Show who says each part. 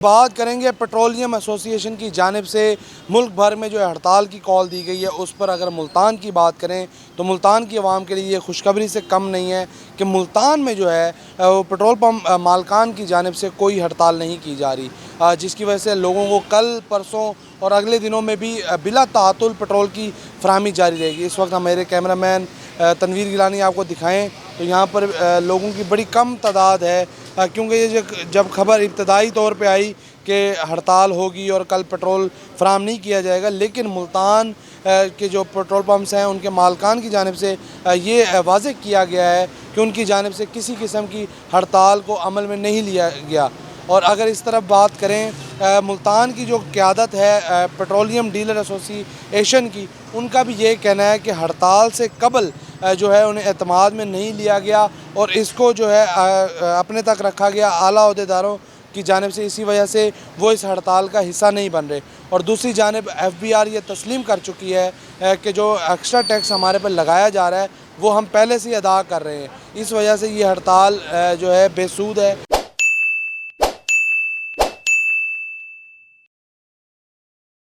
Speaker 1: बात करेंगे petroleum association की जानिब से मुल्क भर में जो है हड़ताल की कॉल दी गई है उस पर अगर मुल्तान की बात करें तो मुल्तान की आवाम के लिए ये खुशखबरी से कम नहीं है कि मुल्तान में जो है वो पेट्रोल पम्प मालकान की जानिब से कोई हड़ताल नहीं की जा रही, जिसकी वजह से लोगों को कल परसों और अगले दिनों में भी बिला ताअतुल पेट्रोल की फराहमी जारी रहेगी। इस वक्त हमारे कैमरामैन तनवीर गिलानी आपको दिखाएं तो यहाँ पर लोगों की बड़ी कम तादाद है, क्योंकि ये जब खबर इब्तदाई तौर पे आई कि हड़ताल होगी और कल पेट्रोल फराहम नहीं किया जाएगा, लेकिन मुल्तान के जो पेट्रोल पंप्स हैं उनके मालकान की जानिब से ये वाज़ेह किया गया है कि उनकी जानिब से किसी किस्म की हड़ताल को अमल में नहीं लिया गया। और अगर इस तरफ बात करें मुल्तान की जो क़यादत है पेट्रोलियम डीलर एसोसिएशन की, उनका भी ये कहना है कि हड़ताल से कबल जो है उन्हें एतमाद में नहीं लिया गया और इसको जो है अपने तक रखा गया आला ओहदेदारों की जानिब से, इसी वजह से वो इस हड़ताल का हिस्सा नहीं बन रहे। और दूसरी जानिब FBR ये तस्लीम कर चुकी है कि जो एक्स्ट्रा टैक्स हमारे पर लगाया जा रहा है वो हम पहले से ही अदा कर रहे हैं, इस वजह से ये हड़ताल जो है बेसूद है।